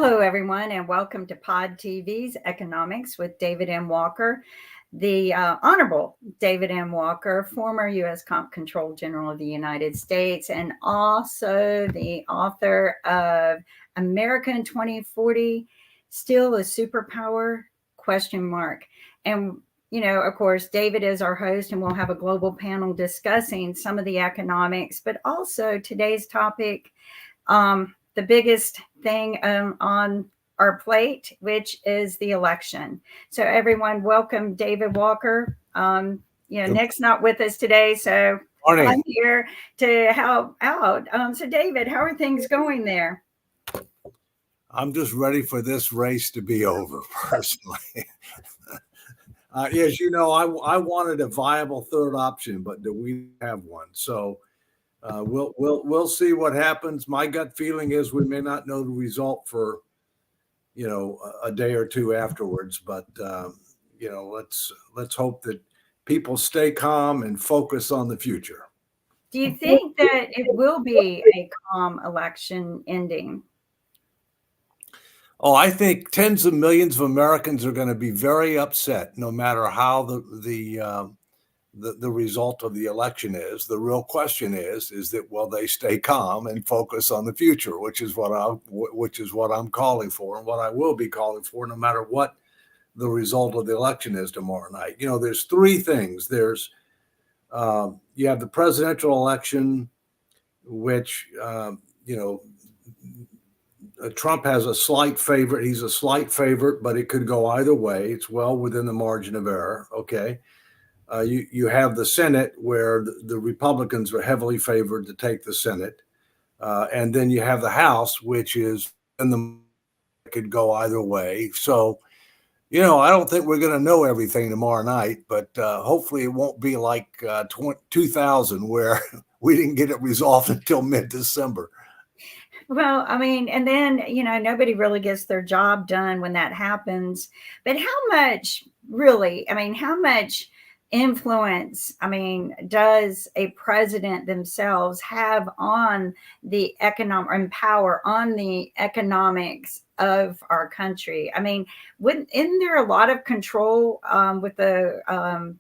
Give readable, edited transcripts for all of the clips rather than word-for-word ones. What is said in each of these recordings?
Hello, everyone, and welcome to Pod TV's Economics with David M. Walker, the Honorable David M. Walker, former U.S. Comptroller General of the United States, and also the author of America in 2040, Still a Superpower? Question mark. And of course, David is our host, and we'll have a global panel discussing some of the economics, but also today's topic, the biggest thing on our plate, which is the election. So everyone, welcome David Walker. Nick's not with us today, so Morning. I'm here to help out. So David, how are things going there? I'm just ready for this race to be over, personally. As you know, I wanted a viable third option, but do we have one? So we'll see what happens. My gut feeling is we may not know the result for a day or two afterwards, but let's hope that people stay calm and focus on the future. Do you think that it will be a calm election ending? Oh, I think tens of millions of Americans are going to be very upset, no matter how the result of the election is. The real question is that will they stay calm and focus on the future, which is what I'm calling for, and what I will be calling for, no matter what the result of the election is tomorrow night. There's three things. There's you have the presidential election, which Trump has a slight favorite. He's a slight favorite, but it could go either way. It's well within the margin of error. Okay. You have the Senate, where the Republicans are heavily favored to take the Senate. And then you have the House, which is could go either way. So, I don't think we're going to know everything tomorrow night, but hopefully it won't be like 2000, where we didn't get it resolved until mid-December. Well, I mean, and then, nobody really gets their job done when that happens. But how much influence, does a president themselves have on the economic and power on the economics of our country? Isn't there a lot of control with the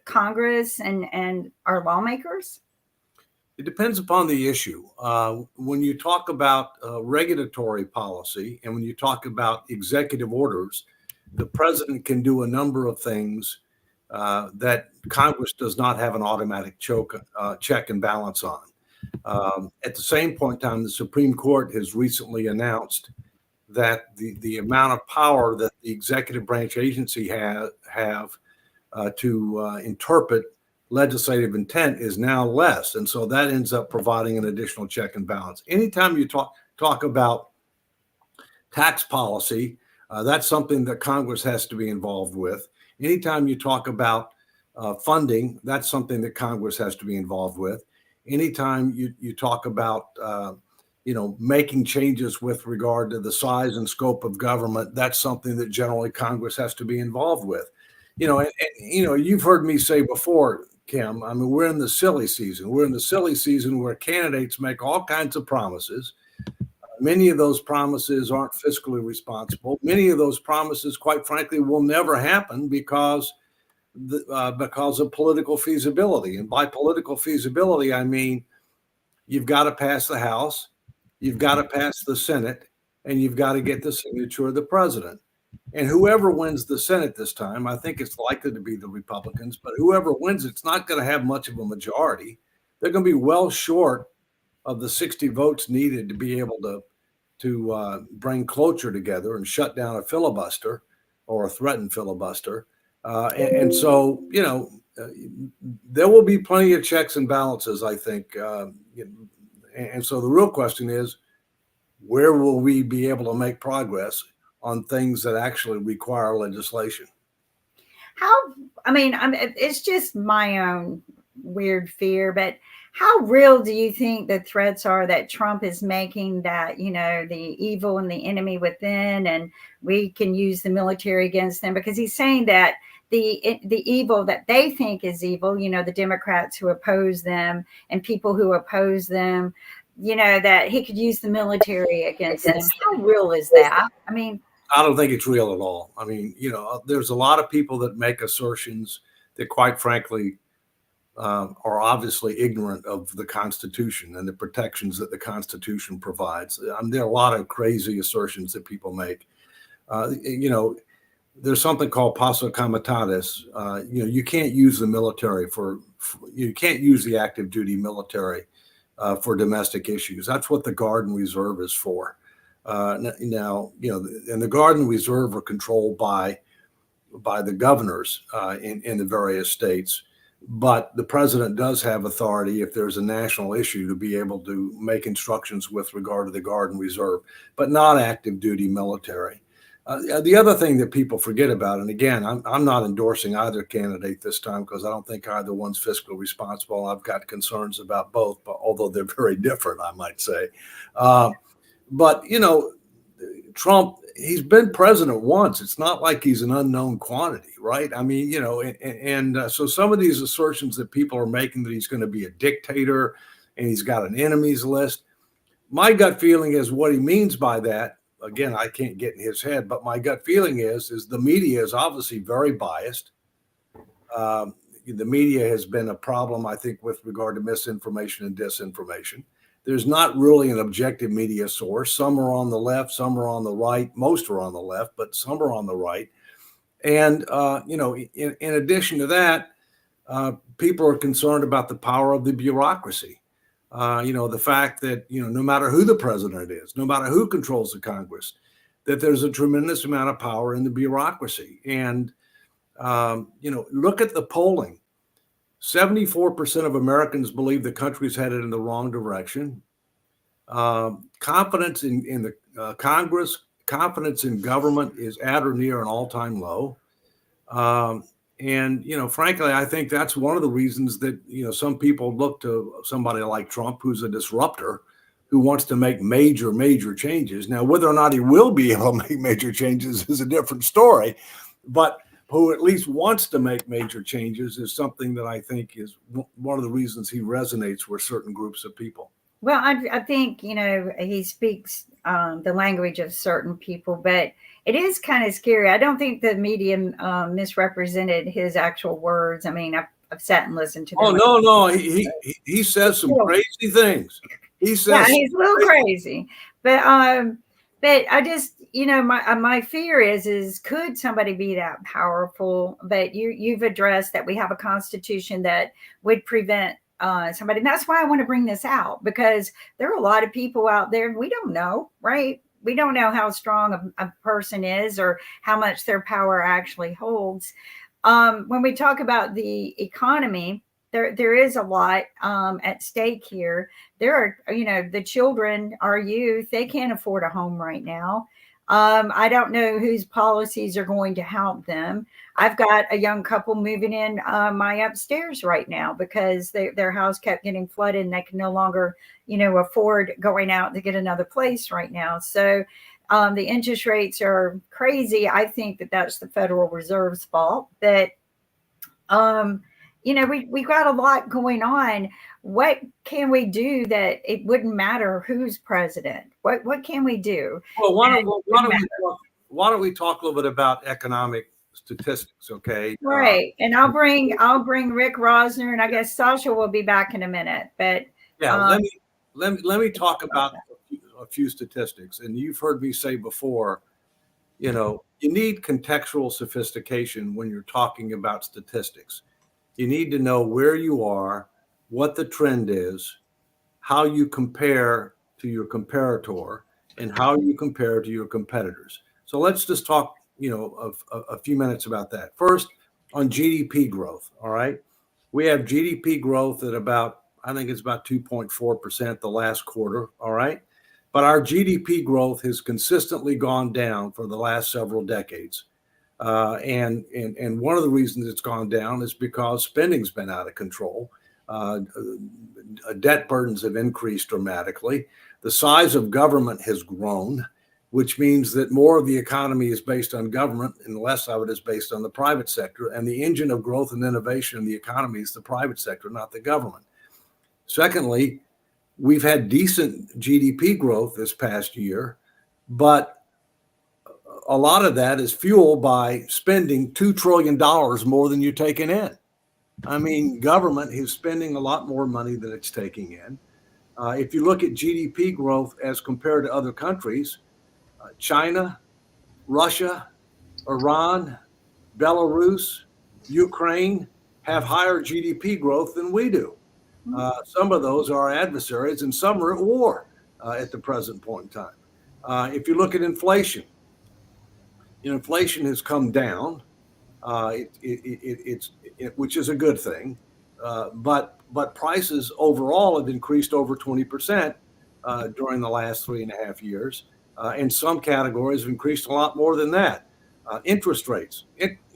Congress and our lawmakers? It depends upon the issue. When you talk about regulatory policy and when you talk about executive orders, the president can do a number of things that Congress does not have an automatic check and balance on. At the same point in time, the Supreme Court has recently announced that the amount of power that the executive branch agency have to interpret legislative intent is now less. And so that ends up providing an additional check and balance. Anytime you talk about tax policy, that's something that Congress has to be involved with. Anytime you talk about funding, that's something that Congress has to be involved with. Anytime you talk about, making changes with regard to the size and scope of government, that's something that generally Congress has to be involved with. You've heard me say before, Kim, we're in the silly season. We're in the silly season where candidates make all kinds of promises. Many of those promises aren't fiscally responsible. Many of those promises, quite frankly, will never happen because of political feasibility. And by political feasibility, I mean you've got to pass the House, you've got to pass the Senate, and you've got to get the signature of the president. And whoever wins the Senate this time, I think it's likely to be the Republicans, but whoever wins, it's not going to have much of a majority. They're going to be well short of the 60 votes needed to be able to bring cloture together and shut down a filibuster or a threatened filibuster. And so, there will be plenty of checks and balances, I think. And so the real question is, where will we be able to make progress on things that actually require legislation? It's just my own weird fear, but how real do you think the threats are that Trump is making, that, the evil and the enemy within, and we can use the military against them? Because he's saying that the evil that they think is evil, the Democrats who oppose them and people who oppose them, that he could use the military against them. How real is that? I mean, I don't think it's real at all. I mean, there's a lot of people that make assertions that, quite frankly, are obviously ignorant of the Constitution and the protections that the Constitution provides. There are a lot of crazy assertions that people make. There's something called posse comitatus. You can't use the military you can't use the active duty military for domestic issues. That's what the Guard and Reserve is for. Now, and the Guard and Reserve are controlled by the governors in the various states. But the president does have authority if there's a national issue to be able to make instructions with regard to the Guard and Reserve, but not active duty military. The other thing that people forget about, and again, I'm not endorsing either candidate this time because I don't think either one's fiscally responsible. I've got concerns about both, but although they're very different, I might say. But Trump, he's been president once. It's not like he's an unknown quantity, right? I mean, so some of these assertions that people are making that he's going to be a dictator and he's got an enemies list, my gut feeling is what he means by that. Again, I can't get in his head, but my gut feeling is the media is obviously very biased. The media has been a problem, I think, with regard to misinformation and disinformation. There's not really an objective media source. Some are on the left, some are on the right. Most are on the left, but some are on the right. And, in addition to that, people are concerned about the power of the bureaucracy. The fact that, no matter who the president is, no matter who controls the Congress, that there's a tremendous amount of power in the bureaucracy. And, look at the polling. 74% of Americans believe the country's headed in the wrong direction. Confidence in the Congress, confidence in government is at or near an all-time low. And, frankly, I think that's one of the reasons that, some people look to somebody like Trump, who's a disruptor, who wants to make major, major changes. Now, whether or not he will be able to make major changes is a different story, but who at least wants to make major changes is something that I think is one of the reasons he resonates with certain groups of people. Well, I think, he speaks the language of certain people, but it is kind of scary. I don't think the media misrepresented his actual words. I mean, I've sat and listened to them. Oh, no. He says some crazy things. He says he's a little crazy. But I just, my fear is could somebody be that powerful? But you've addressed that we have a constitution that would prevent somebody. And that's why I want to bring this out, because there are a lot of people out there, we don't know, right? We don't know how strong a person is or how much their power actually holds. When we talk about the economy, there is a lot at stake here. There are, the children, our youth, they can't afford a home right now. I don't know whose policies are going to help them. I've got a young couple moving in my upstairs right now because their house kept getting flooded and they can no longer, afford going out to get another place right now. So the interest rates are crazy. I think that that's the Federal Reserve's fault. But, we got a lot going on. What can we do that it wouldn't matter who's president? What can we do? Well, why don't we talk a little bit about economic statistics, okay? Right. And I'll bring Rick Rosner, and I guess Sasha will be back in a minute. But yeah, let me talk about a few statistics. And you've heard me say before, you need contextual sophistication when you're talking about statistics. You need to know where you are, what the trend is, how you compare to your comparator, and how you compare to your competitors. So let's just talk, a few minutes about that. First, on GDP growth, all right? We have GDP growth at I think it's about 2.4% the last quarter, all right? But our GDP growth has consistently gone down for the last several decades. And one of the reasons it's gone down is because spending's been out of control. Debt burdens have increased dramatically. The size of government has grown, which means that more of the economy is based on government and less of it is based on the private sector. And the engine of growth and innovation in the economy is the private sector, not the government. Secondly, We've had decent GDP growth this past year, but a lot of that is fueled by spending $2 trillion more than you're taking in. I mean, government is spending a lot more money than it's taking in. If you look at GDP growth as compared to other countries, China, Russia, Iran, Belarus, Ukraine have higher GDP growth than we do. Some of those are our adversaries, and some are at war at the present point in time. If you look at inflation, inflation has come down, which is a good thing, but prices overall have increased over 20% during the last 3.5 years. And some categories have increased a lot more than that. Interest rates,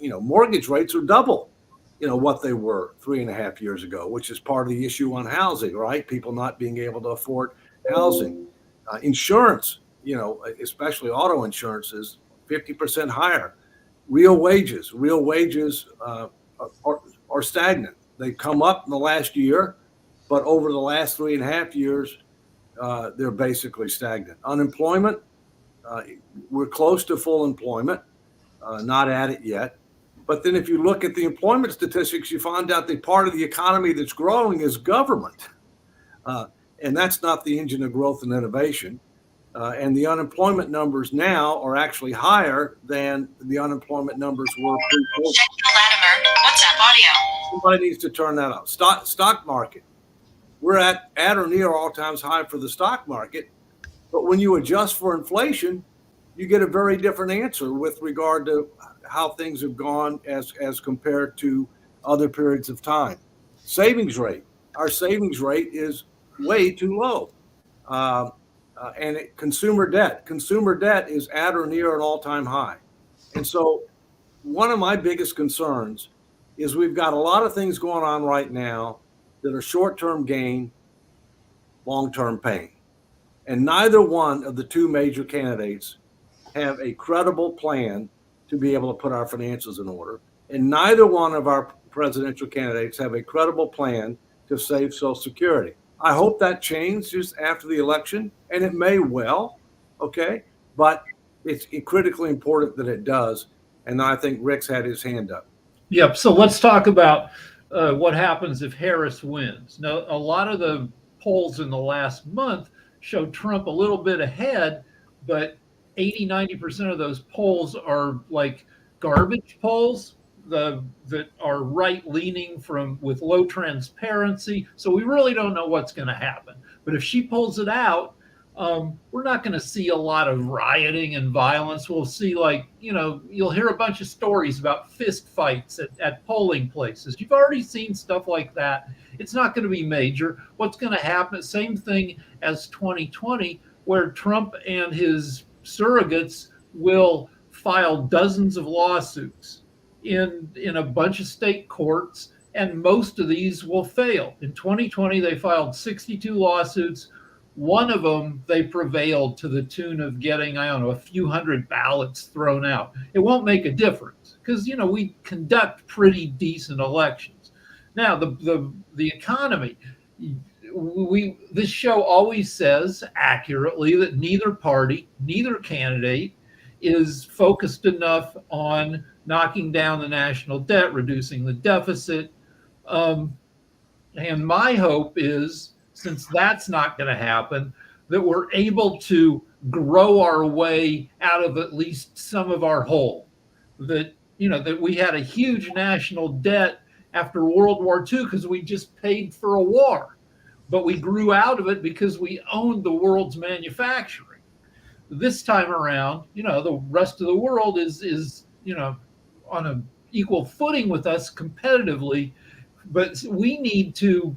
mortgage rates are double, what they were 3.5 years ago, which is part of the issue on housing, right? People not being able to afford housing. Insurance, especially auto insurance, is 50% higher. Real wages are stagnant. They've come up in the last year, but over the last 3.5 years, they're basically stagnant. Unemployment, we're close to full employment, not at it yet. But then if you look at the employment statistics, you find out that part of the economy that's growing is government. And that's not the engine of growth and innovation. And the unemployment numbers now are actually higher than the unemployment numbers were pre-COVID. WhatsApp audio. Somebody needs to turn that up. Stock market. We're at or near all-time high for the stock market. But when you adjust for inflation, you get a very different answer with regard to how things have gone as compared to other periods of time. Savings rate. Our savings rate is way too low. And consumer debt is at or near an all-time high. And so one of my biggest concerns is we've got a lot of things going on right now that are short-term gain, long-term pain. And neither one of the two major candidates have a credible plan to be able to put our finances in order. And neither one of our presidential candidates have a credible plan to save Social Security. I hope that changes after the election, and it may well, okay? But it's critically important that it does. And I think Rick's had his hand up. Yep. So let's talk about what happens if Harris wins. Now, a lot of the polls in the last month showed Trump a little bit ahead, but 80-90% of those polls are like garbage polls that are right-leaning with low transparency. So we really don't know what's going to happen. But if she pulls it out, we're not going to see a lot of rioting and violence. We'll see, you'll hear a bunch of stories about fist fights at polling places. You've already seen stuff like that. It's not going to be major. What's going to happen, same thing as 2020, where Trump and his surrogates will file dozens of lawsuits in a bunch of state courts, and most of these will fail. In 2020, they filed 62 lawsuits. One of them, they prevailed to the tune of getting, a few hundred ballots thrown out. It won't make a difference because, we conduct pretty decent elections. Now, the economy, this show always says accurately that neither party, neither candidate is focused enough on knocking down the national debt, reducing the deficit. And my hope is, since that's not going to happen, that we're able to grow our way out of at least some of our hole. That we had a huge national debt after World War II because we just paid for a war. But we grew out of it because we owned the world's manufacturing. This time around, the rest of the world is on an equal footing with us competitively, but we need to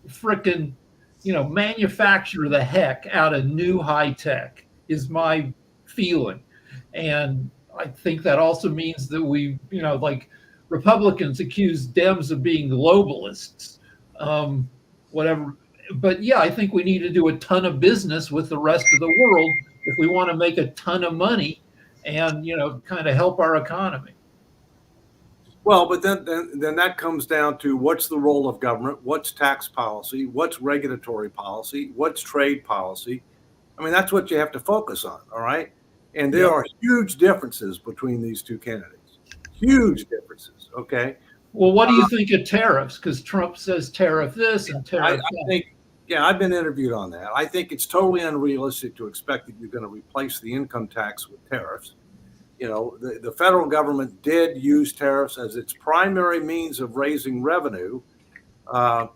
frickin' manufacture the heck out of new high tech is my feeling. And I think that also means that we, Republicans accuse Dems of being globalists, whatever. But yeah, I think we need to do a ton of business with the rest of the world if we want to make a ton of money and, kind of help our economy. Well, but then that comes down to what's the role of government, what's tax policy, what's regulatory policy, what's trade policy. I mean, that's what you have to focus on, all right? And there Yep. are huge differences between these two candidates. Huge differences, okay? Well, what do you think of tariffs? Because Trump says tariff this and I tariff that. think, yeah, I've been interviewed on that. I think it's totally unrealistic to expect that you're going to replace the income tax with tariffs. You know, the federal government did use tariffs as its primary means of raising revenue, uh,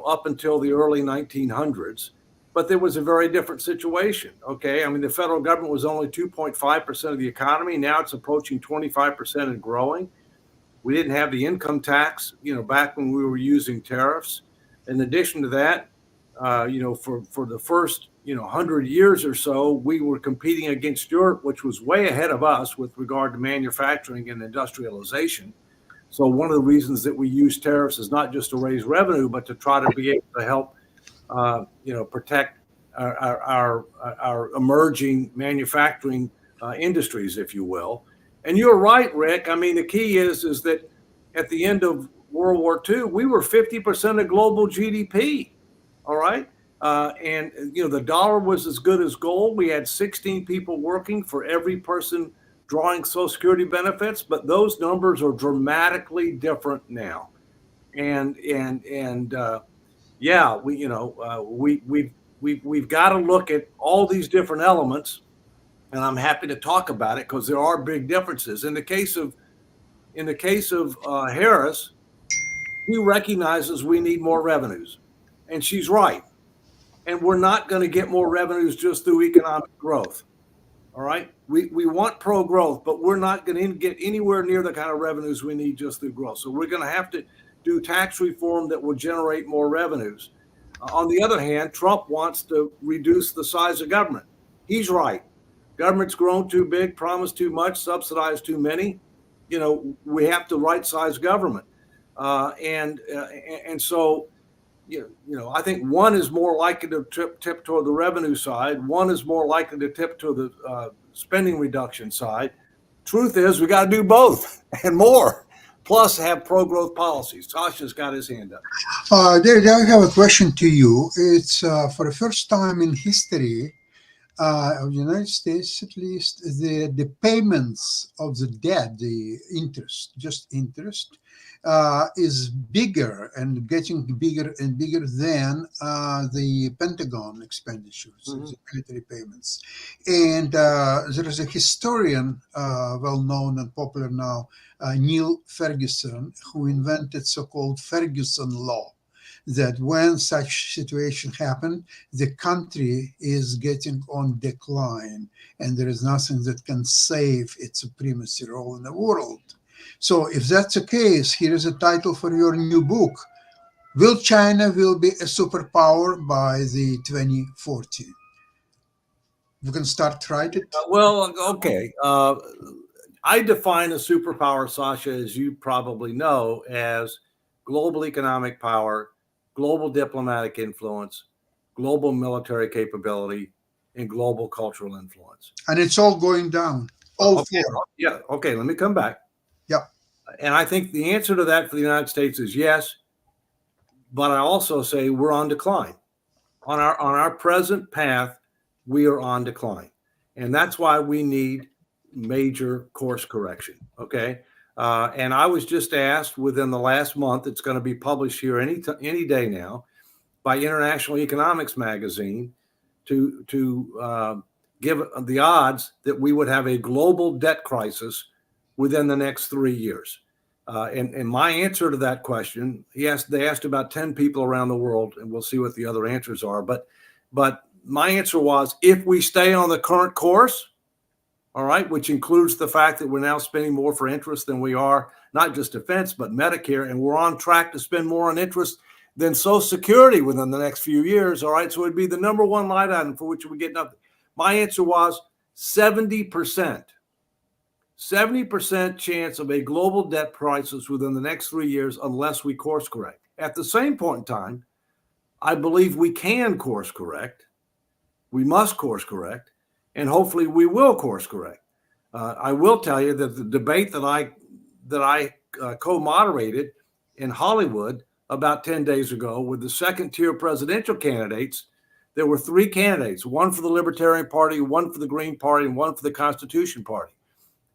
up until the early 1900s. But there was a very different situation. Okay. I mean, the federal government was only 2.5% of the economy. Now it's approaching 25% and growing. We didn't have the income tax, back when we were using tariffs. In addition to that, for the first, 100 years or so, we were competing against Europe, which was way ahead of us with regard to manufacturing and industrialization. So one of the reasons that we use tariffs is not just to raise revenue, but to try to be able to help, protect our emerging manufacturing industries, if you will. And you're right, Rick. I mean, the key is that at the end of World War II, we were 50% of global GDP. All right. And the dollar was as good as gold. We had 16 people working for every person drawing Social Security benefits, but those numbers are dramatically different now. And yeah, we've got to look at all these different elements, and I'm happy to talk about it because there are big differences. In the case of Harris, he recognizes we need more revenues, and she's right. And we're not going to get more revenues just through economic growth. All right. We want pro growth, but we're not going to get anywhere near the kind of revenues we need just through growth. So we're going to have to do tax reform that will generate more revenues. On the other hand, Trump wants to reduce the size of government. He's right. Government's grown too big, promised too much, subsidized too many. We have to right size government. And so, I think one is more likely to tip toward the revenue side. One is more likely to tip to the spending reduction side. Truth is, we got to do both and more, plus have pro-growth policies. Sasha's got his hand up. David, I have a question to you. It's for the first time in history of the United States, at least, the payments of the debt, the interest, just interest, is bigger and getting bigger and bigger than the Pentagon expenditures, the military payments. And there is a historian, well known and popular now, Neil Ferguson, who invented so-called Ferguson law, that when such situation happened, the country is getting on decline, and there is nothing that can save its supremacy role in the world. So if that's the case, here is a title for your new book. Will China be a superpower by the 2040? You can start write it. Well, okay. I define a superpower, Sasha, as you probably know, as global economic power, global diplomatic influence, global military capability, and global cultural influence. And it's all going down. All okay. four. Yeah. Okay. Let me come back. Yeah. And I think the answer to that for the United States is yes. But I also say we're on decline. On our present path, we are on decline. And that's why we need major course correction. Okay. And I was just asked within the last month, it's going to be published here any day now by International Economics Magazine to give the odds that we would have a global debt crisis within the next 3 years. And my answer to that question, they asked about 10 people around the world, and we'll see what the other answers are. But my answer was, if we stay on the current course, all right, which includes the fact that we're now spending more for interest than we are, not just defense, but Medicare, and we're on track to spend more on interest than Social Security within the next few years. All right, so it'd be the number one line item for which we get nothing. My answer was 70%. 70% chance of a global debt crisis within the next 3 years unless we course correct. At the same point in time, I believe we can course correct. We must course correct, and hopefully we will course correct. I will tell you that the debate that that I co-moderated in Hollywood about 10 days ago with the second tier presidential candidates. There were three candidates, one for the Libertarian Party, one for the Green Party, and one for the Constitution Party.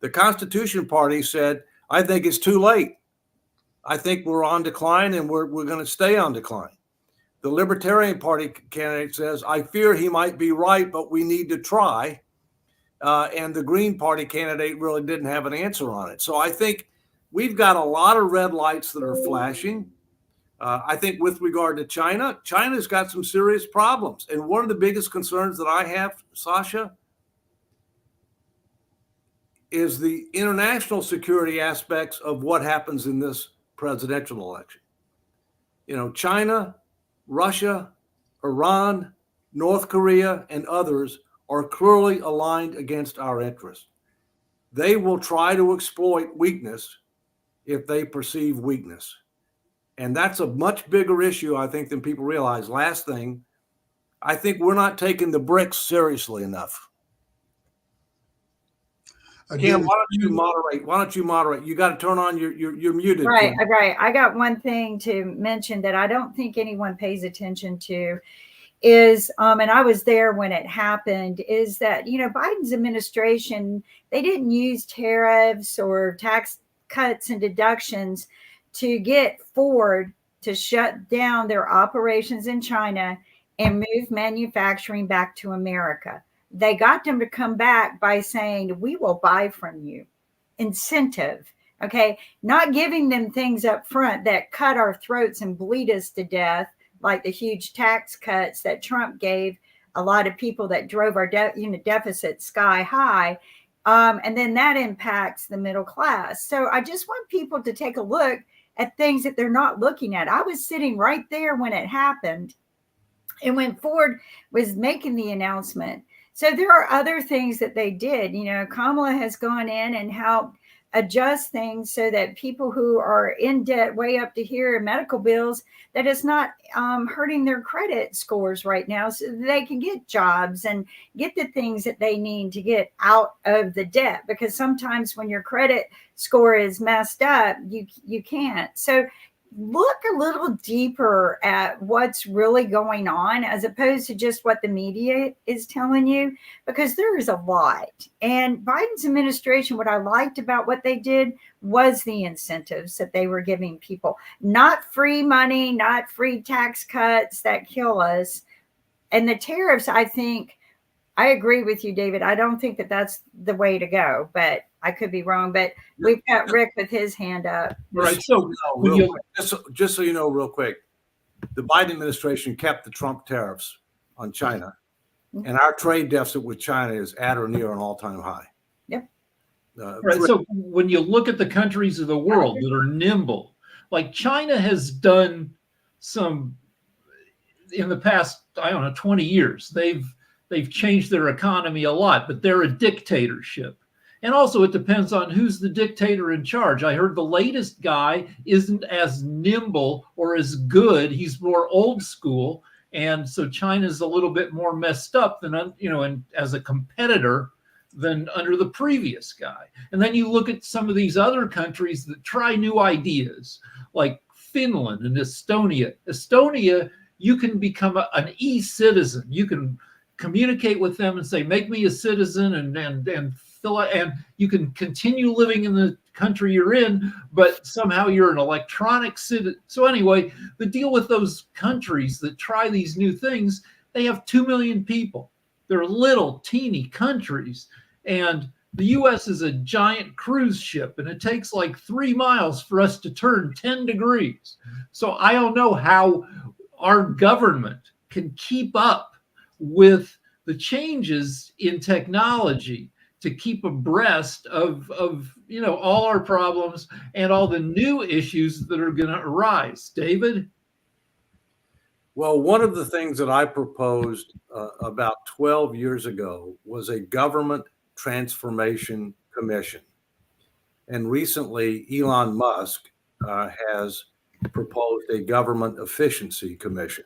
The Constitution Party said, I think it's too late. I think we're on decline and we're going to stay on decline. The Libertarian Party candidate says, I fear he might be right, but we need to try. And the Green Party candidate really didn't have an answer on it. So I think we've got a lot of red lights that are flashing. I think with regard to China, China's got some serious problems. And one of the biggest concerns that I have, Sasha, is the international security aspects of what happens in this presidential election. You know, China, Russia, Iran, North Korea, and others are clearly aligned against our interests. They will try to exploit weakness if they perceive weakness. And that's a much bigger issue, I think, than people realize. Last thing, I think we're not taking the BRICS seriously enough. Kim, why don't you moderate? Why don't you moderate? You got to turn on you're muted. Right, Kim. right. I got one thing to mention that I don't think anyone pays attention to is, and I was there when it happened, is that, you know, Biden's administration, they didn't use tariffs or tax cuts and deductions to get Ford to shut down their operations in China and move manufacturing back to America. They got them to come back by saying, we will buy from you. Incentive. Okay. Not giving them things up front that cut our throats and bleed us to death, like the huge tax cuts that Trump gave a lot of people that drove our deficit sky high. And then that impacts the middle class. So I just want people to take a look at things that they're not looking at. I was sitting right there when it happened and when Ford was making the announcement. So there are other things that they did. You know, Kamala has gone in and helped adjust things so that people who are in debt way up to here in medical bills, that is not hurting their credit scores right now, so they can get jobs and get the things that they need to get out of the debt. Because sometimes when your credit score is messed up, you can't. So look a little deeper at what's really going on as opposed to just what the media is telling you, because there is a lot. And Biden's administration, what I liked about what they did was the incentives that they were giving people, not free money, not free tax cuts that kill us. And the tariffs, I think, I agree with you, David. I don't think that that's the way to go, but I could be wrong. But we've got Rick with his hand up. Right. So just so you know, real quick, the Biden administration kept the Trump tariffs on China, and our trade deficit with China is at or near an all-time high. Yep. Right. So when you look at the countries of the world that are nimble, like China has done some in the past, I don't know, 20 years, they've changed their economy a lot, but they're a dictatorship. And also it depends on who's the dictator in charge. I heard the latest guy isn't as nimble or as good. He's more old school. And so China's a little bit more messed up than, you know, and as a competitor than under the previous guy. And then you look at some of these other countries that try new ideas, like Finland and Estonia. Estonia, you can become an e-citizen. You can communicate with them and say, make me a citizen, and fill out, and you can continue living in the country you're in, but somehow you're an electronic citizen. So anyway, the deal with those countries that try these new things, they have 2 million people. They're little teeny countries. And the US is a giant cruise ship, and it takes like 3 miles for us to turn 10 degrees. So I don't know how our government can keep up with the changes in technology to keep abreast of you know, all our problems and all the new issues that are going to arise. David? Well, one of the things that I proposed about 12 years ago was a government transformation commission. And recently, Elon Musk has proposed a government efficiency commission,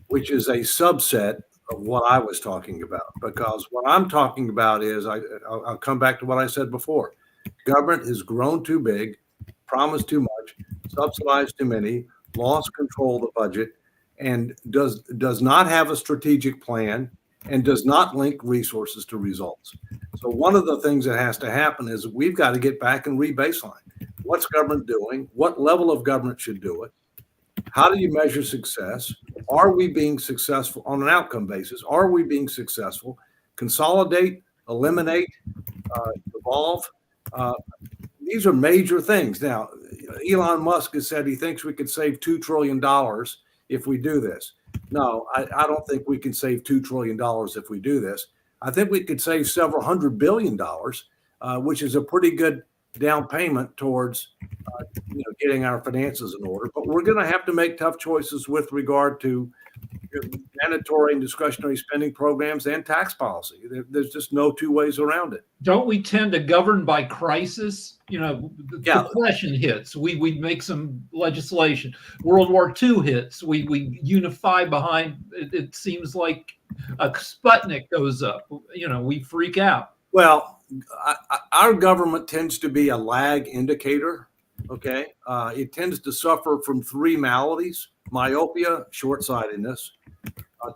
which is a subset of what I was talking about. Because what I'm talking about is, I'll come back to what I said before. Government has grown too big. promised too much, subsidized too many, lost control of the budget, and does not have a strategic plan and does not link resources to results. So one of the things that has to happen is we've got to get back and re-baseline. What's government doing? What level of government should do it? How do you measure success? Are we being successful on an outcome basis? Are we being successful? Consolidate, eliminate, evolve. These are major things. Now, Elon Musk has said he thinks we could save $2 trillion if we do this. No, I don't think we can save $2 trillion if we do this. I think we could save several $100 billion, which is a pretty good down payment towards getting our finances in order. But we're going to have to make tough choices with regard to mandatory and discretionary spending programs and tax policy. There's just no two ways around it. Don't we tend to govern by crisis? The Depression hits, we make some legislation. World War II hits, we unify behind. It seems like a Sputnik goes up. We freak out. Well, our government tends to be a lag indicator. Okay, it tends to suffer from three maladies: myopia, short-sightedness,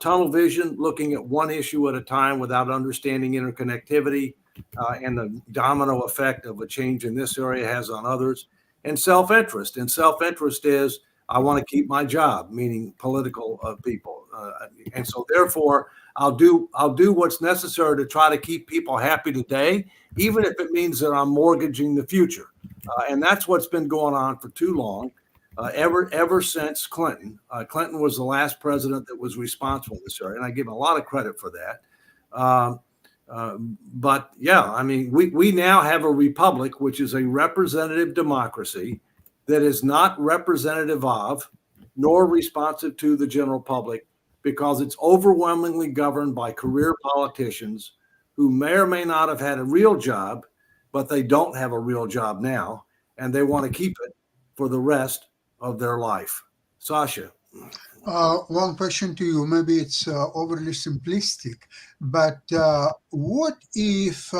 tunnel vision, looking at one issue at a time without understanding interconnectivity and the domino effect of a change in this area has on others, and self-interest. And self-interest is, I want to keep my job, meaning political people. And so therefore, I'll do what's necessary to try to keep people happy today, even if it means that I'm mortgaging the future. And that's what's been going on for too long, ever since Clinton. Clinton was the last president that was responsible in this area, and I give him a lot of credit for that. But yeah, I mean, we now have a republic, which is a representative democracy that is not representative of nor responsive to the general public, because it's overwhelmingly governed by career politicians who may or may not have had a real job, but they don't have a real job now, and they want to keep it for the rest of their life. Sasha. One question to you. Maybe it's overly simplistic, but what if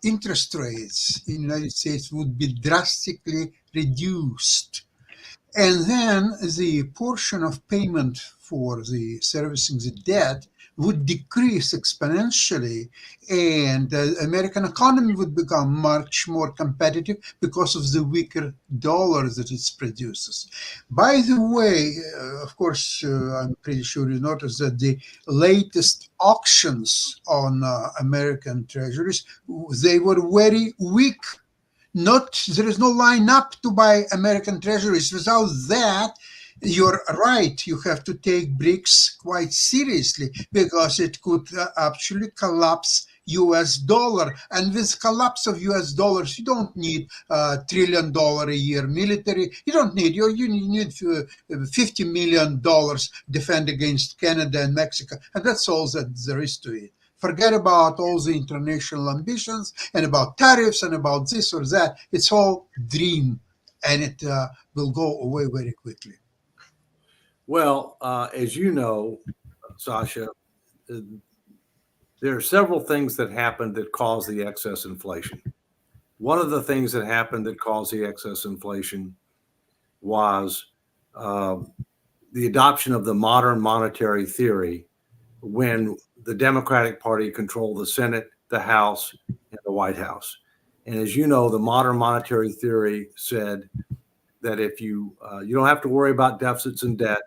interest rates in the United States would be drastically reduced? And then the portion of payment for the servicing the debt would decrease exponentially, and the American economy would become much more competitive because of the weaker dollar that it produces. By the way, of course, I'm pretty sure you noticed that the latest auctions on American treasuries, they were very weak. There is no lineup to buy American treasuries. Without that, you're right. You have to take BRICS quite seriously, because it could actually collapse US dollar. And with collapse of US dollars, you don't need $1 trillion a year military. You don't need, you need $50 million defend against Canada and Mexico. And that's all that there is to it. Forget about all the international ambitions and about tariffs and about this or that. It's all dream, and it will go away very quickly. Well, as you know, Sasha, there are several things that happened that caused the excess inflation. One of the things that happened that caused the excess inflation was the adoption of the modern monetary theory when the Democratic Party controlled the Senate, the House, and the White House. And as you know, the modern monetary theory said that if you don't have to worry about deficits and debt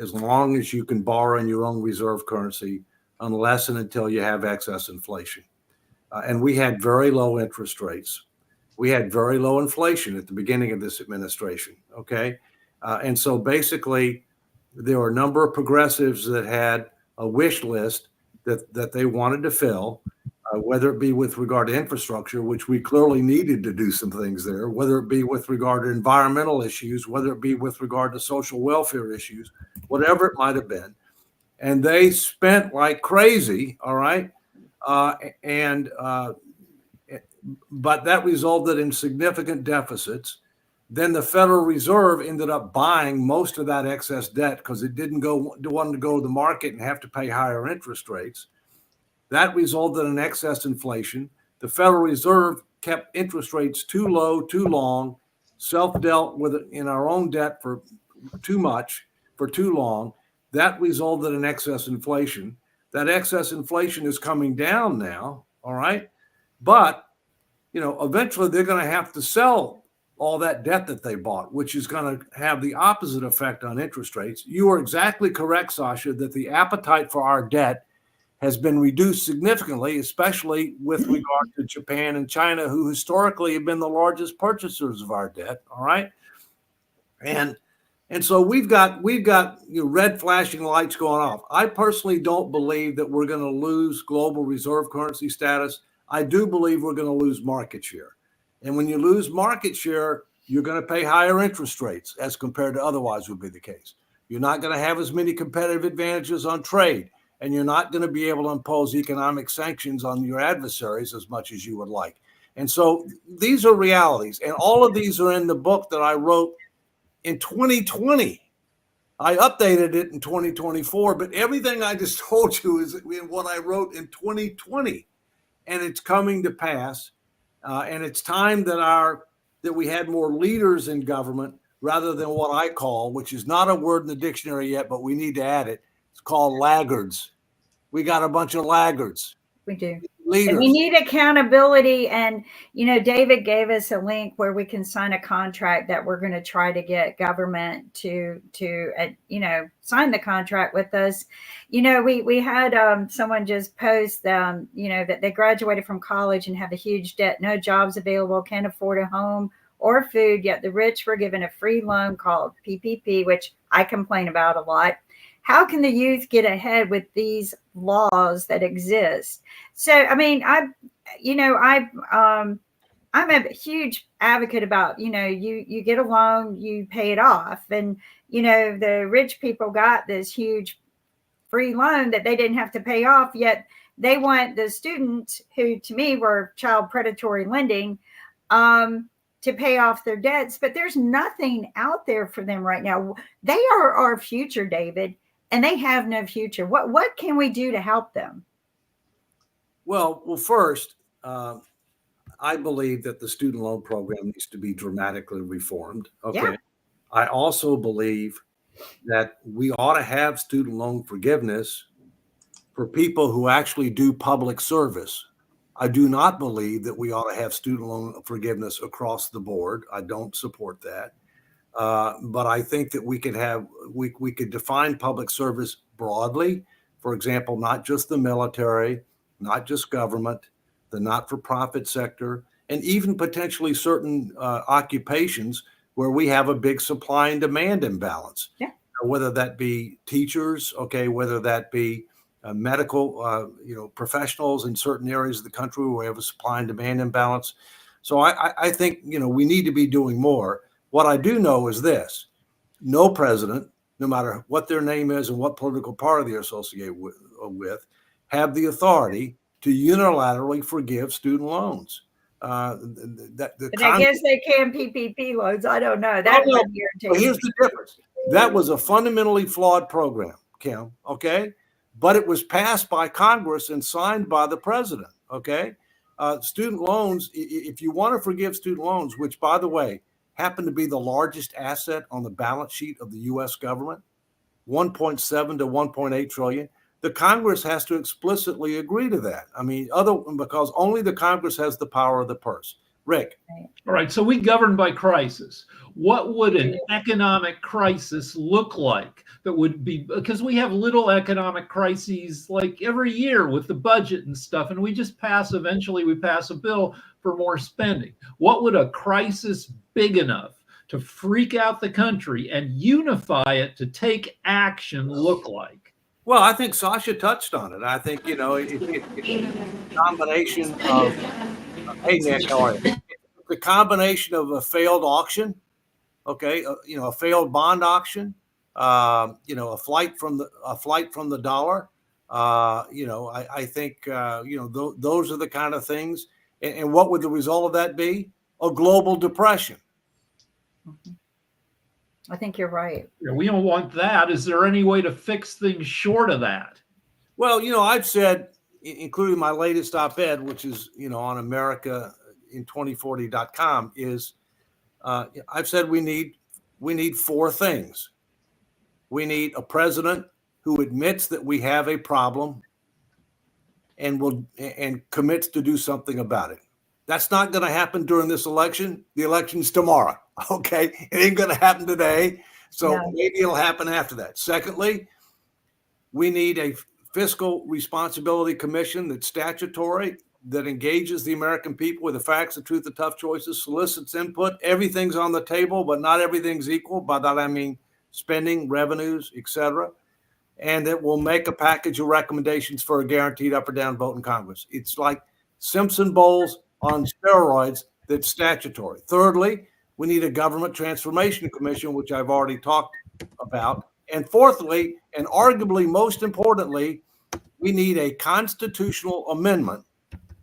as long as you can borrow in your own reserve currency, unless and until you have excess inflation. And we had very low interest rates. We had very low inflation at the beginning of this administration, okay? And so basically, there were a number of progressives that had a wish list that they wanted to fill, whether it be with regard to infrastructure, which we clearly needed to do some things there, whether it be with regard to environmental issues, whether it be with regard to social welfare issues, whatever it might have been. And they spent like crazy, all right? But that resulted in significant deficits. Then the Federal Reserve ended up buying most of that excess debt because it didn't want to go to the market and have to pay higher interest rates. That resulted in excess inflation. The Federal Reserve kept interest rates too low, too long, self-dealt with it in our own debt for too much, for too long. That resulted in excess inflation. That excess inflation is coming down now, all right? But, eventually they're going to have to sell all that debt that they bought, which is going to have the opposite effect on interest rates. You are exactly correct, Sasha, that the appetite for our debt has been reduced significantly, especially with regard to Japan and China, who historically have been the largest purchasers of our debt, all right? And so we've got red flashing lights going off. I personally don't believe that we're going to lose global reserve currency status. I do believe we're going to lose market share. And when you lose market share, you're going to pay higher interest rates as compared to otherwise would be the case. You're not going to have as many competitive advantages on trade, and you're not going to be able to impose economic sanctions on your adversaries as much as you would like. And so these are realities. And all of these are in the book that I wrote in 2020. I updated it in 2024, but everything I just told you is in what I wrote in 2020, and it's coming to pass. And it's time that we had more leaders in government rather than what I call, which is not a word in the dictionary yet, but we need to add it. It's called laggards. We got a bunch of laggards. We do. Leaders. And we need accountability. And, David gave us a link where we can sign a contract that we're going to try to get government to sign the contract with us. We had someone just post, that they graduated from college and have a huge debt, no jobs available, can't afford a home or food, yet the rich were given a free loan called PPP, which I complain about a lot. How can the youth get ahead with these laws that exist? So, I mean, I'm a huge advocate about, you get a loan, you pay it off. And, the rich people got this huge free loan that they didn't have to pay off, yet they want the students who, to me, were child predatory lending, to pay off their debts. But there's nothing out there for them right now. They are our future, David. And they have no future. What can we do to help them? Well, first, I believe that the student loan program needs to be dramatically reformed. Okay. Yeah. I also believe that we ought to have student loan forgiveness for people who actually do public service. I do not believe that we ought to have student loan forgiveness across the board. I don't support that. But I think that we could define public service broadly. For example, not just the military, not just government, the not-for-profit sector, and even potentially certain occupations where we have a big supply and demand imbalance. Yeah. Whether that be teachers, okay, whether that be medical, professionals in certain areas of the country where we have a supply and demand imbalance. So I think, we need to be doing more. What I do know is this: no president, no matter what their name is and what political party they're associated with, have the authority to unilaterally forgive student loans. I guess they can PPP loans. I don't know. That would irritate me. Here's the difference. That was a fundamentally flawed program, Kim, okay? But it was passed by Congress and signed by the president, okay? Student loans, if you want to forgive student loans, which, by the way, happen to be the largest asset on the balance sheet of the U.S. government, 1.7 to 1.8 trillion. The Congress has to explicitly agree to that. I mean, because only the Congress has the power of the purse. Rick. All right. So we govern by crisis. What would an economic crisis look like that would be, because we have little economic crises like every year with the budget and stuff, and eventually we pass a bill for more spending. What would a crisis big enough to freak out the country and unify it to take action look like? Well, I think Sasha touched on it. I think, it's a combination of, hey, Nick, how are you? It's a combination of a failed auction, okay, a failed bond auction, a flight from the dollar. I think, those are the kind of things. And what would the result of that be? A global depression. Mm-hmm. I think you're right. Yeah, we don't want that. Is there any way to fix things short of that? Well, I've said, including my latest op-ed, which is, on Americain2040.com, is I've said we need four things. We need a president who admits that we have a problem and commits to do something about it. That's not going to happen during this election. The election's tomorrow. Okay, it ain't going to happen today. So maybe it'll happen after that. Secondly, we need a fiscal responsibility commission that's statutory, that engages the American people with the facts, the truth, the tough choices, solicits input. Everything's on the table, but not everything's equal. By that I mean spending, revenues, etc. And that will make a package of recommendations for a guaranteed up or down vote in Congress. It's like Simpson Bowls on steroids that's statutory. Thirdly, we need a government transformation commission, which I've already talked about. And fourthly, and arguably most importantly, we need a constitutional amendment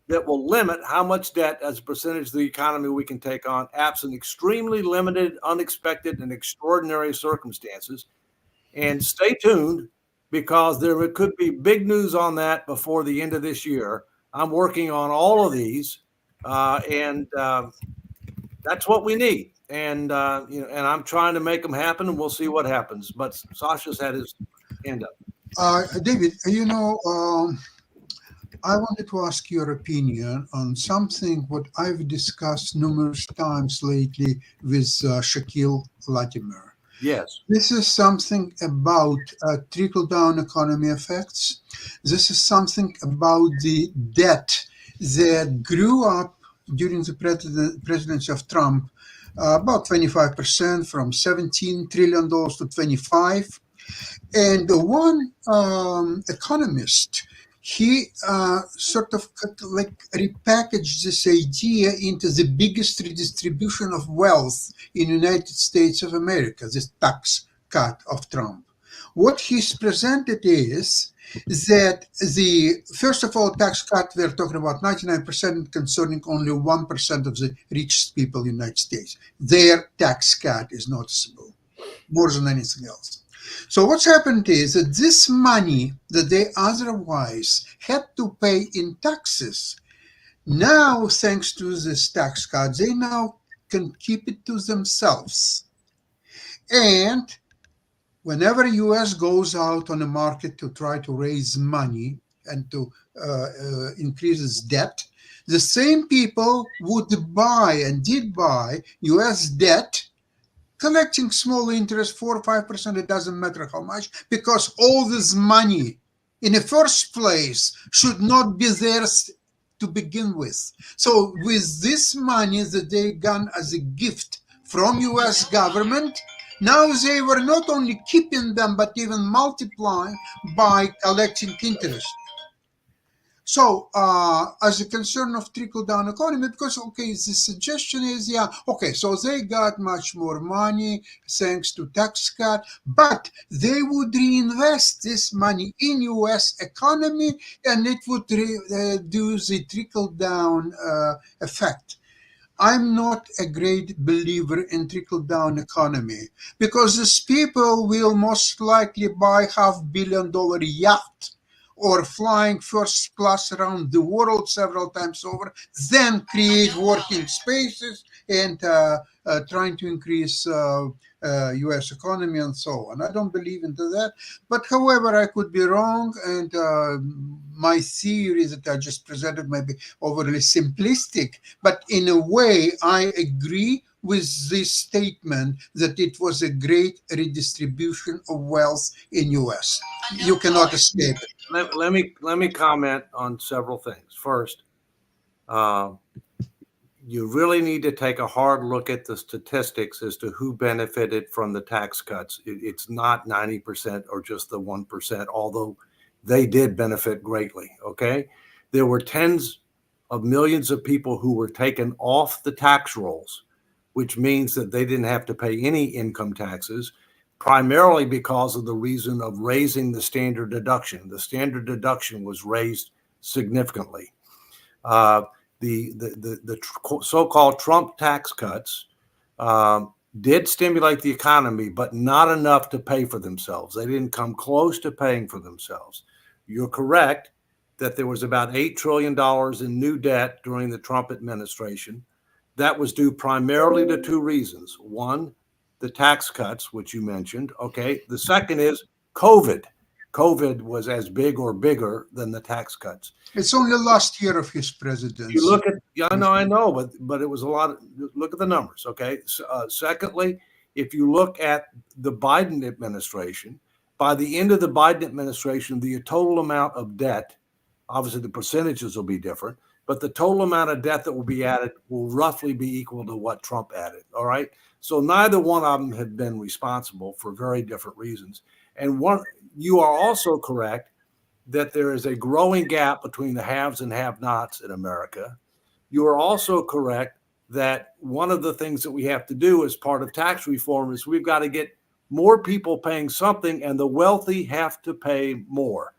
that will limit how much debt as a percentage of the economy we can take on, absent extremely limited, unexpected, and extraordinary circumstances. And stay tuned, because there could be big news on that before the end of this year. I'm working on all of these, and that's what we need. And and I'm trying to make them happen, and we'll see what happens. But Sasha's had his hand up. David, I wanted to ask your opinion on something what I've discussed numerous times lately with Shaquille Latimer. Yes. This is something about trickle-down economy effects. This is something about the debt that grew up during the presidency of Trump, about 25%, from $17 trillion to 25. And one economist, he sort of like repackaged this idea into the biggest redistribution of wealth in the United States of America, this tax cut of Trump. What he's presented is that first of all, tax cut, we're talking about 99% concerning only 1% of the richest people in the United States. Their tax cut is noticeable more than anything else. So what's happened is that this money that they otherwise had to pay in taxes, now, thanks to this tax cut, they now can keep it to themselves. And whenever U.S. goes out on the market to try to raise money and to increase its debt, the same people would buy and did buy U.S. debt, collecting small interest, 4 or 5%, it doesn't matter how much, because all this money in the first place should not be theirs to begin with. So with this money that they got as a gift from US government, now they were not only keeping them, but even multiplying by collecting interest. So, as a concern of trickle-down economy, because, okay, the suggestion is, so they got much more money thanks to tax cut, but they would reinvest this money in U.S. economy, and it would do the trickle-down effect. I'm not a great believer in trickle-down economy, because these people will most likely buy $500 million yacht or flying first class around the world several times over, then create working spaces and trying to increase U.S. economy and so on. I don't believe into that. But however, I could be wrong, and my theory that I just presented may be overly simplistic. But in a way, I agree with this statement that it was a great redistribution of wealth in U.S. You cannot escape it. Let me comment on several things. First, you really need to take a hard look at the statistics as to who benefited from the tax cuts. It's not 90% or just the 1%, although they did benefit greatly, okay? There were tens of millions of people who were taken off the tax rolls, which means that they didn't have to pay any income taxes, primarily because of the reason of raising the standard deduction. The standard deduction was raised significantly. The so-called Trump tax cuts did stimulate the economy, but not enough to pay for themselves. They didn't come close to paying for themselves. You're correct that there was about $8 trillion in new debt during the Trump administration. that was due primarily to two reasons. One, the tax cuts, which you mentioned. Okay. The second is COVID. COVID was as big or bigger than the tax cuts. It's only last year of his You presidency. look at, yeah, I know, but it was a lot of, look at the numbers. Okay. Secondly, if you look at the Biden administration, by the end of the Biden administration, the total amount of debt, obviously the percentages will be different, but the total amount of debt that will be added will roughly be equal to what Trump added. All right. So neither one of them have been responsible for very different reasons. And you are also correct that there is a growing gap between the haves and have-nots in America. You are also correct that one of the things that we have to do as part of tax reform is we've got to get more people paying something, and the wealthy have to pay more.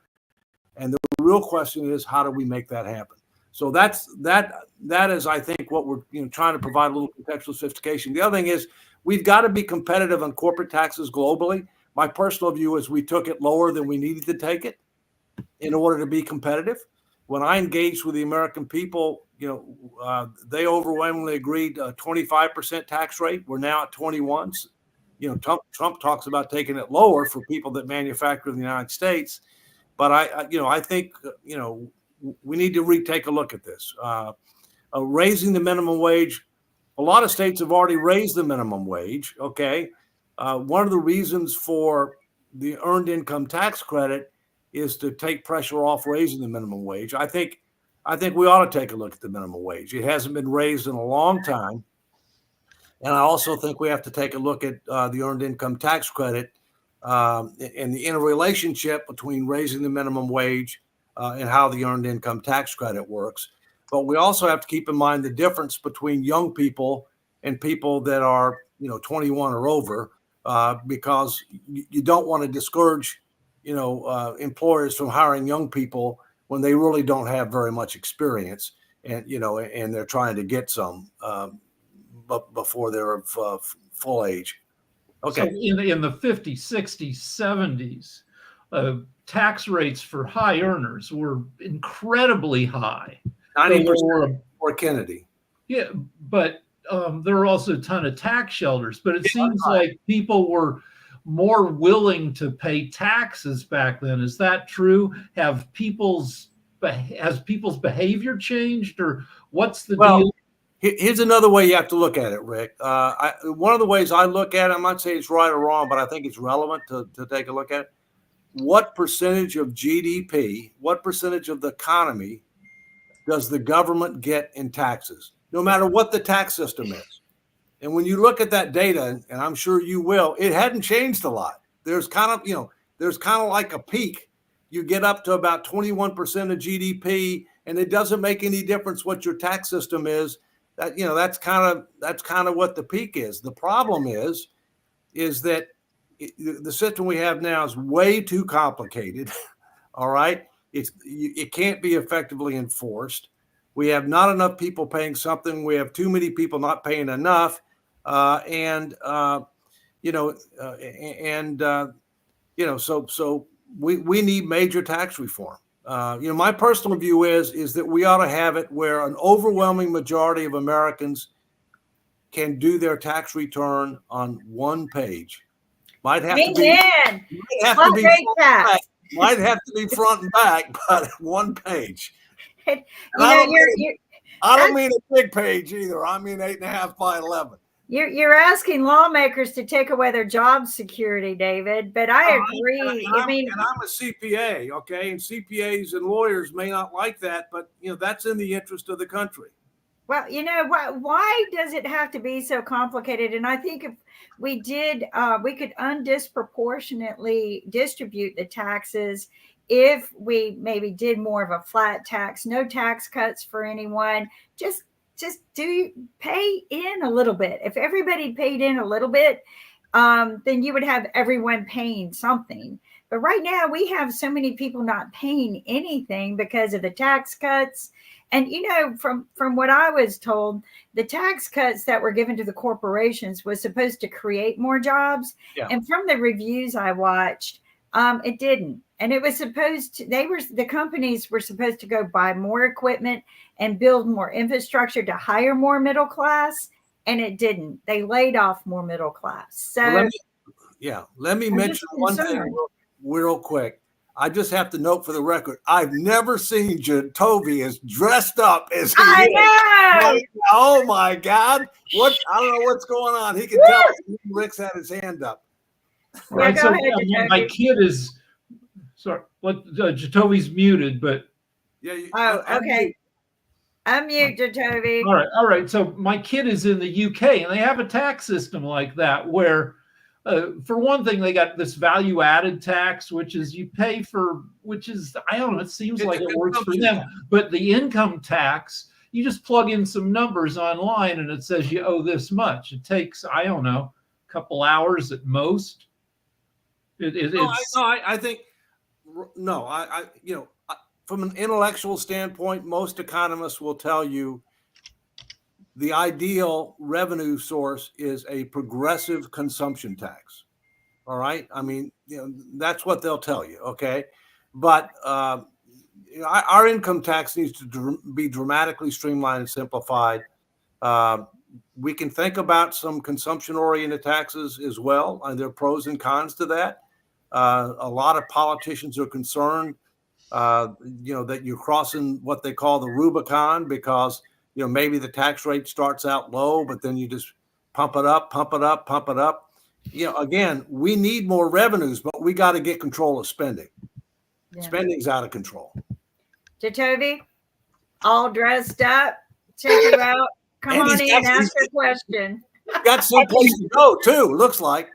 And the real question is, how do we make that happen? So that is, I think, what we're trying to provide a little contextual sophistication. The other thing is we've got to be competitive on corporate taxes globally. My personal view is we took it lower than we needed to take it in order to be competitive. When I engaged with the American people, they overwhelmingly agreed a 25% tax rate. We're now at 21. Trump talks about taking it lower for people that manufacture in the United States. But I think we need to retake a look at this. Raising the minimum wage. A lot of states have already raised the minimum wage. Okay. One of the reasons for the earned income tax credit is to take pressure off raising the minimum wage. I think we ought to take a look at the minimum wage. It hasn't been raised in a long time. And I also think we have to take a look at the earned income tax credit and the interrelationship between raising the minimum wage and how the earned income tax credit works. But we also have to keep in mind the difference between young people and people that are 21 or over, because you don't want to discourage employers from hiring young people when they really don't have very much experience, and and they're trying to get some before they're of full age. Okay. So in the 50s, 60s, 70s, tax rates for high earners were incredibly high. 90% for Kennedy. Yeah, but there were also a ton of tax shelters. But it seems like people were more willing to pay taxes back then. Is that true? Has people's behavior changed, or what's the deal? Here's another way you have to look at it, Rick. One of the ways I look at it, I'm not saying it's right or wrong, but I think it's relevant to take a look at it. What percentage of GDP, what percentage of the economy does the government get in taxes, no matter what the tax system is? And when you look at that data, and I'm sure you will, it hadn't changed a lot. There's kind of like a peak. You get up to about 21% of GDP, and it doesn't make any difference what your tax system is. That's kind of what the peak is. The problem is that the system we have now is way too complicated. All right, it can't be effectively enforced. We have not enough people paying something. We have too many people not paying enough, so we need major tax reform. My personal view is that we ought to have it where an overwhelming majority of Americans can do their tax return on one page. Might have to be front and back, but one page. I don't mean a big page either. I mean 8.5 by 11. You're asking lawmakers to take away their job security, David, but I agree. And I'm a CPA, okay? And CPAs and lawyers may not like that, but that's in the interest of the country. Well, why does it have to be so complicated? And I think if we did, we could undisproportionately distribute the taxes if we maybe did more of a flat tax, no tax cuts for anyone. Just pay in a little bit. If everybody paid in a little bit, then you would have everyone paying something. But right now we have so many people not paying anything because of the tax cuts. And, from what I was told, the tax cuts that were given to the corporations was supposed to create more jobs. Yeah. And from the reviews I watched, It didn't. And it was supposed to, the companies were supposed to go buy more equipment and build more infrastructure to hire more middle class. And it didn't. They laid off more middle class. So Well, let me I'm mention just one thing concerned. real quick. I just have to note for the record, I've never seen Jacoby as dressed up as he is. I know. Oh my God. I don't know what's going on. He can tell Rick's had his hand up. Yeah, go ahead, my Jacoby. kid is, sorry, Jacoby's muted, but. Yeah. Okay. Unmute, Jacoby. All right. So my kid is in the UK, and they have a tax system like that where, for one thing, they got this value-added tax, which is you pay for, which is, I don't know, it seems It's like a it works for consumption them. But the income tax, you just plug in some numbers online, and it says you owe this much. It takes, I don't know, a couple hours at most. I think from an intellectual standpoint, most economists will tell you the ideal revenue source is a progressive consumption tax. All right. I mean, that's what they'll tell you. Okay. But our income tax needs to be dramatically streamlined and simplified. We can think about some consumption-oriented taxes as well, and there are pros and cons to that. A lot of politicians are concerned, that you're crossing what they call the Rubicon because, maybe the tax rate starts out low, but then you just pump it up, pump it up, pump it up. Again, we need more revenues, but we got to get control of spending. Yeah. Spending's out of control. Jacoby, all dressed up, check you out. Come on in and ask your question. Got some place to go too, looks like.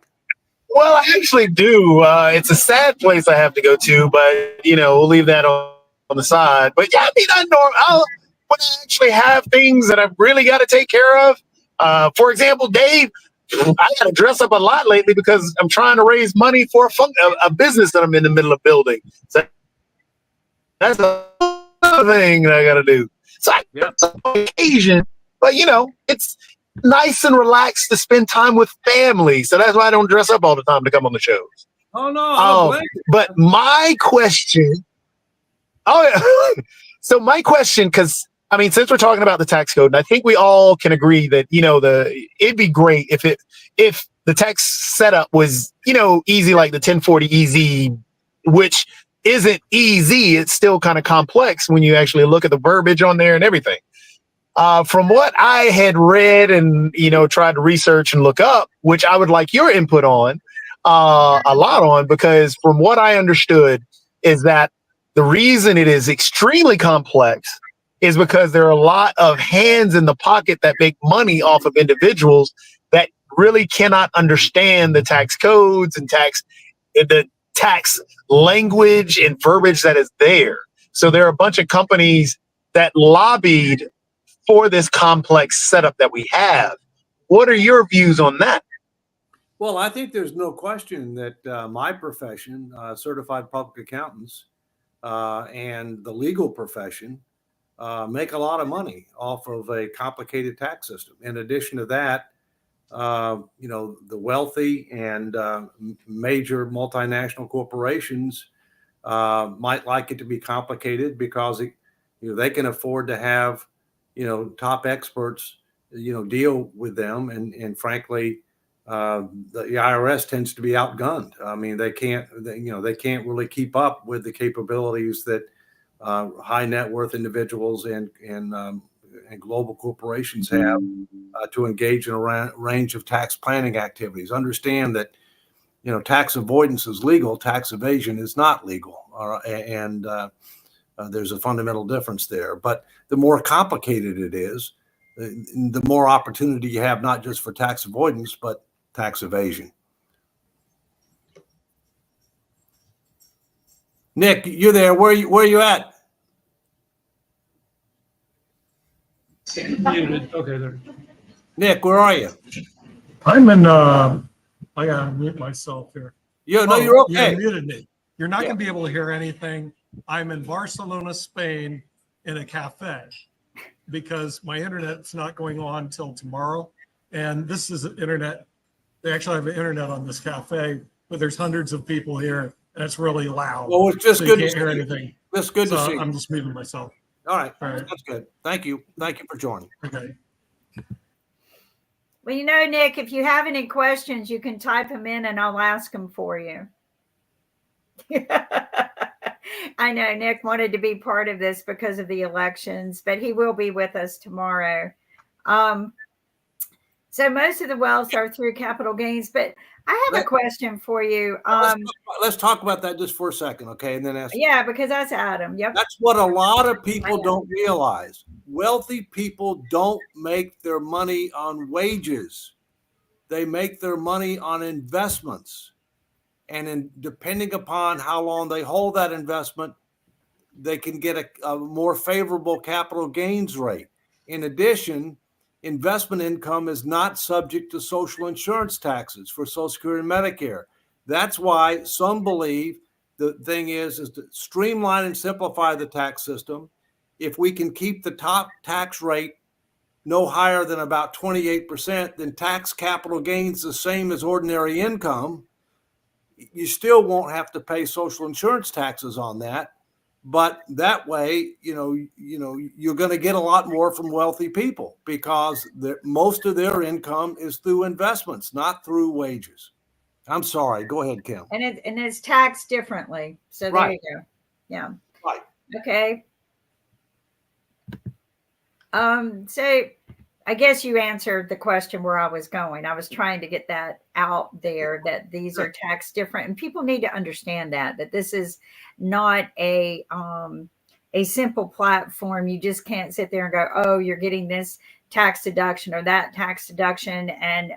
Well, I actually do. It's a sad place I have to go to, but we'll leave that on the side. But yeah, I mean, when I actually have things that I've really got to take care of. For example, Dave, I got to dress up a lot lately because I'm trying to raise money for a business that I'm in the middle of building. So that's another thing that I got to do. So I on occasion, but it's nice and relaxed to spend time with family. So that's why I don't dress up all the time to come on the shows. Oh no! But my question. So my question, because I mean, since we're talking about the tax code, and I think we all can agree that it'd be great if the tax setup was easy, like the 1040 EZ, which isn't easy. It's still kind of complex when you actually look at the verbiage on there and everything. From what I had read and tried to research and look up, which I would like your input on a lot on, because from what I understood is that the reason it is extremely complex is because there are a lot of hands in the pocket that make money off of individuals that really cannot understand the tax codes and the tax language and verbiage that is there. So there are a bunch of companies that lobbied for this complex setup that we have. What are your views on that? Well, I think there's no question that my profession, certified public accountants, and the legal profession make a lot of money off of a complicated tax system. In addition to that, the wealthy and major multinational corporations might like it to be complicated because they can afford to have top experts deal with them, and frankly, the IRS tends to be outgunned. I mean, they can't really keep up with the capabilities that high net worth individuals and global corporations have to engage in a range of tax planning activities. Understand that tax avoidance is legal, tax evasion is not legal, and there's a fundamental difference there. But the more complicated it is, the more opportunity you have, not just for tax avoidance, but tax evasion. Nick, you're there. Where are you at? Muted. Okay, there. Nick, where are you? I'm in. I gotta mute myself here. No, you're okay. You muted me. You're not gonna be able to hear anything. I'm in Barcelona, Spain, in a cafe because my internet's not going on till tomorrow. And this is internet. They actually have internet on this cafe, but there's hundreds of people here and it's really loud. Well, it's just so good you to can't hear see you. anything. It's good to So see you. I'm just muting myself. All right. All right. That's good. Thank you. Thank you for joining. Okay. Well, you know, Nick, if you have any questions, you can type them in and I'll ask them for you. I know Nick wanted to be part of this because of the elections, but he will be with us tomorrow. So most of the wealth are through capital gains, but I have a question for you. Let's talk about that just for a second, okay? And then ask. Yeah, because that's Adam. Yep. That's what a lot of people don't realize. Wealthy people don't make their money on wages. They make their money on investments. And depending upon how long they hold that investment, they can get a more favorable capital gains rate. In addition, investment income is not subject to social insurance taxes for Social Security and Medicare. That's why some believe the thing is to streamline and simplify the tax system. If we can keep the top tax rate no higher than about 28%, then tax capital gains the same as ordinary income. You still won't have to pay social insurance taxes on that. But that way, you're going to get a lot more from wealthy people because most of their income is through investments, not through wages. I'm sorry. Go ahead, Kim. And it's taxed differently. So there you go. Yeah. Right. Okay. So I guess you answered the question where I was going. I was trying to get that out there that these are taxed different, and people need to understand that this is not a simple platform. You just can't sit there and go, oh, you're getting this tax deduction or that tax deduction, and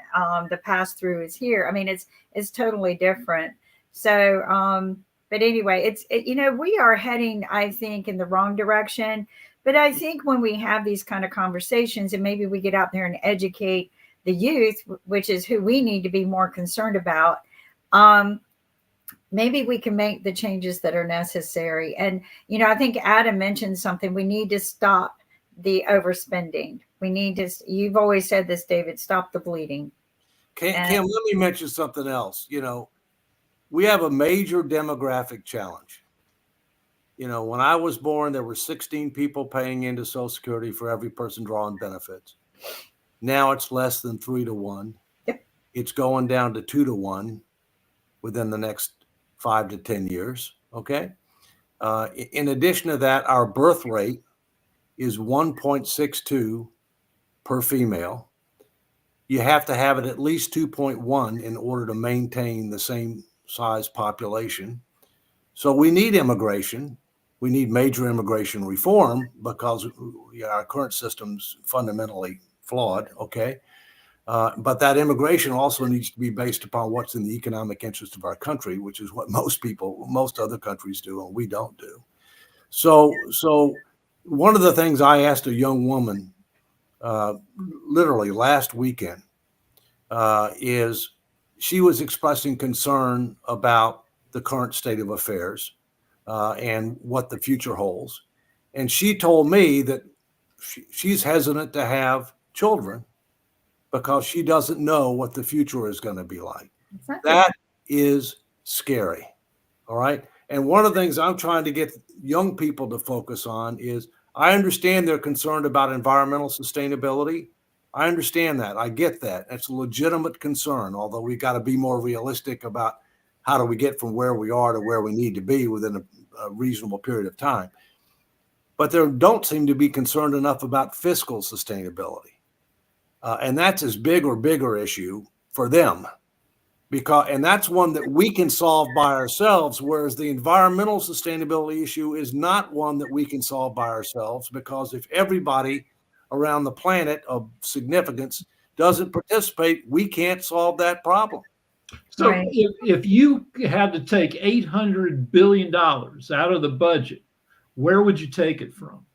the pass through is here. I mean, it's totally different. So, but anyway, we are heading, I think, in the wrong direction. But I think when we have these kind of conversations and maybe we get out there and educate the youth, which is who we need to be more concerned about, maybe we can make the changes that are necessary. And, I think Adam mentioned something. We need to stop the overspending. You've always said this, David, stop the bleeding. Kim, let me mention something else. We have a major demographic challenge. When I was born, there were 16 people paying into Social Security for every person drawing benefits. Now it's less than 3 to 1. Yep. It's going down to 2 to 1 within the next 5 to 10 years. Okay. In addition to that, our birth rate is 1.62 per female. You have to have it at least 2.1 in order to maintain the same size population. So we need immigration. We need major immigration reform because our current system's fundamentally flawed, okay? But that immigration also needs to be based upon what's in the economic interest of our country, which is what most other countries do, and we don't do. So one of the things I asked a young woman literally last weekend is she was expressing concern about the current state of affairs and what the future holds. And she told me that she's hesitant to have children because she doesn't know what the future is going to be like. Exactly. That is scary. All right. And one of the things I'm trying to get young people to focus on is I understand they're concerned about environmental sustainability. I understand that. I get that. It's a legitimate concern, although we got to be more realistic about how do we get from where we are to where we need to be within a reasonable period of time. But they don't seem to be concerned enough about fiscal sustainability. And that's as big or bigger issue for them. And that's one that we can solve by ourselves, whereas the environmental sustainability issue is not one that we can solve by ourselves, because if everybody around the planet of significance doesn't participate, we can't solve that problem. So Right. if you had to take $800 billion out of the budget, where would you take it from?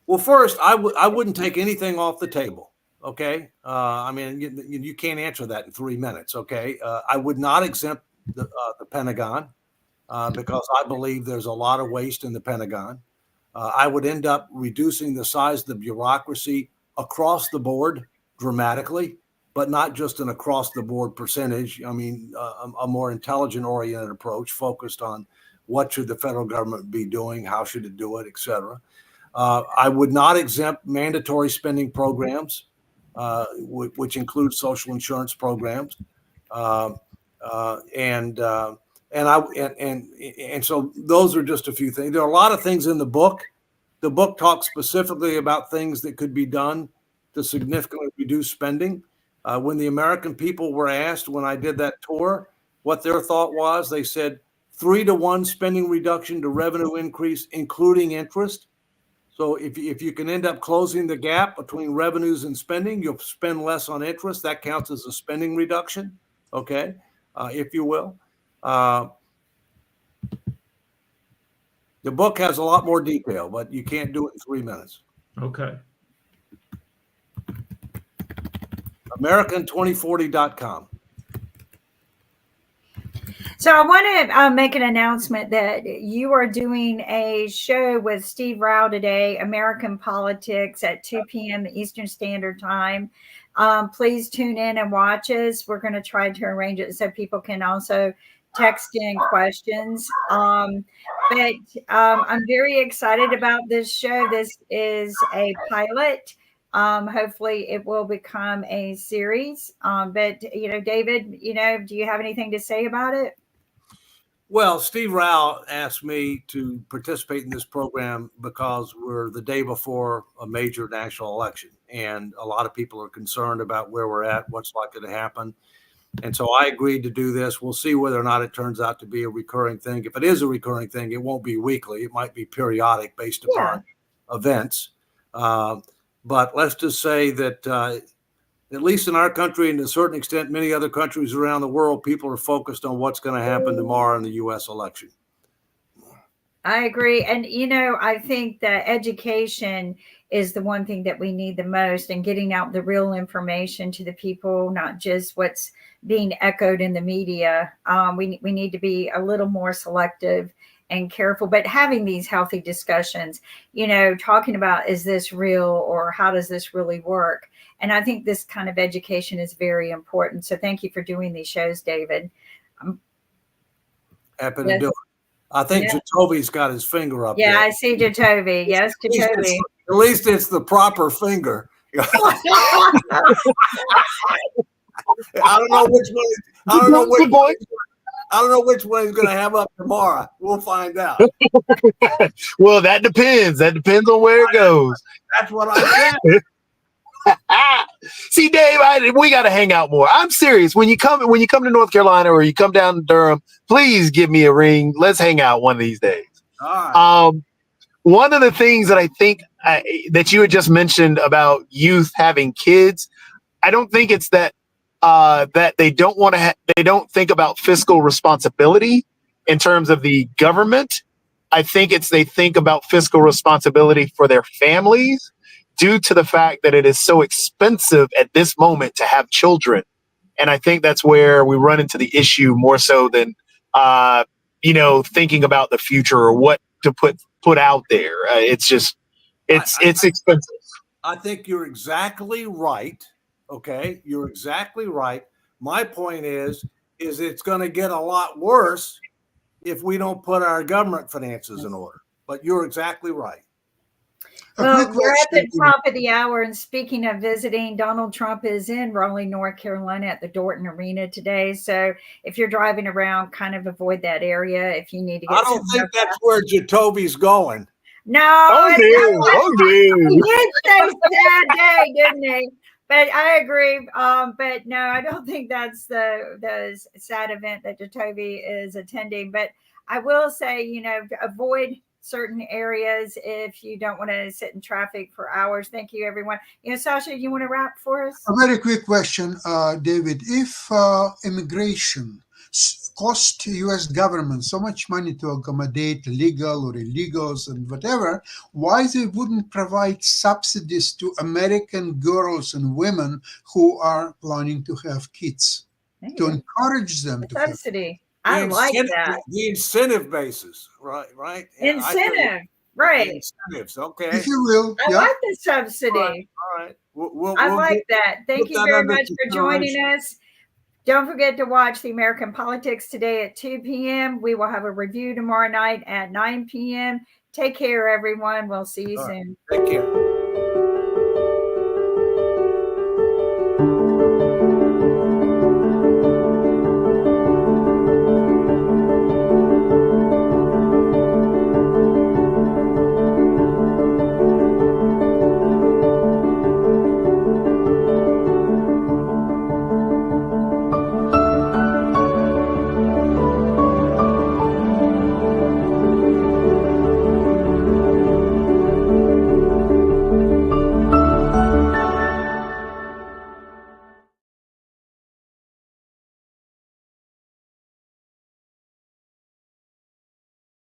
Well, first, I wouldn't take anything off the table. Okay. I mean, you can't answer that in 3 minutes. Okay. I would not exempt the Pentagon because I believe there's a lot of waste in the Pentagon. I would end up reducing the size of the bureaucracy across the board dramatically. but not just an across the board percentage. I mean, a more intelligent oriented approach focused on what should the federal government be doing, how should it do it, et cetera. I would not exempt mandatory spending programs, which include social insurance programs. And so those are just a few things. There are a lot of things in the book. The book talks specifically about things that could be done to significantly reduce spending. When the American people were asked when I did that tour what their thought was, they said 3-to-1 spending reduction to revenue increase, including interest. So if you can end up closing the gap between revenues and spending, you'll spend less on interest. That counts as a spending reduction, okay, if you will. The book has a lot more detail, but you can't do it in 3 minutes. Okay. American2040.com. So I want to make an announcement that you are doing a show with Steve Rao today, American Politics, at 2 p.m. Eastern Standard Time. Please tune in and watch us. We're going to try to arrange it so people can also text in questions. I'm very excited about this show. This is a pilot. Hopefully it will become a series. But, David, do you have anything to say about it? Well, Steve Rao asked me to participate in this program because we're the day before a major national election, and a lot of people are concerned about where we're at, what's likely to happen. And so I agreed to do this. We'll see whether or not it turns out to be a recurring thing. If it is a recurring thing, it won't be weekly. It might be periodic based upon events. But let's just say that at least in our country and to a certain extent, many other countries around the world, people are focused on what's going to happen tomorrow in the U.S. election. I agree. And, I think that education is the one thing that we need the most, and getting out the real information to the people, not just what's being echoed in the media. We need to be a little more selective and careful, but having these healthy discussions, talking about, is this real or how does this really work? And I think this kind of education is very important. So thank you for doing these shows, David. Happy to do it. I think Jatovi's got his finger up there. Yeah, I see Jatovi. Yes, Jatovi. At least it's the proper finger. I don't know which one. I don't know which one he's going to have up tomorrow. We'll find out. Well, that depends. That depends on where it goes. That's what I said. See, Dave, we got to hang out more. I'm serious. When you come to North Carolina or you come down to Durham, please give me a ring. Let's hang out one of these days. All right. One of the things that I think that you had just mentioned about youth having kids, I don't think it's that they don't want to. They don't think about fiscal responsibility in terms of the government. I think they think about fiscal responsibility for their families, due to the fact that it is so expensive at this moment to have children. And I think that's where we run into the issue more so than, thinking about the future or what to put out there. It's expensive. I think you're exactly right. Okay. You're exactly right. My point is it's going to get a lot worse if we don't put our government finances in order, but you're exactly right. Well, we're at the top of the hour, and speaking of visiting, Donald Trump is in Raleigh, North Carolina at the Dorton Arena today. So if you're driving around, kind of avoid that area if you need to get I don't think that's where Jatovi's going. No. Oh, He did say sad day, didn't he? But I agree. But no, I don't think that's the sad event that Jatovi is attending. But I will say, avoid certain areas if you don't want to sit in traffic for hours. Thank you, everyone. Sasha, you want to wrap for us? A very quick question, David. If immigration cost U.S. government so much money to accommodate legal or illegals and whatever, why they wouldn't provide subsidies to American girls and women who are planning to have kids to encourage them to subsidy? I like that. The incentive basis, right? Incentive. Right. Incentives. Okay. If you will. I Yeah. like the subsidy. All right. We'll I we'll like get- that. Thank put you that very under much for joining consideration. us. Don't forget to watch the American Politics today at 2 p.m. We will have a review tomorrow night at 9 p.m. Take care, everyone. We'll see you All right. soon. Take care.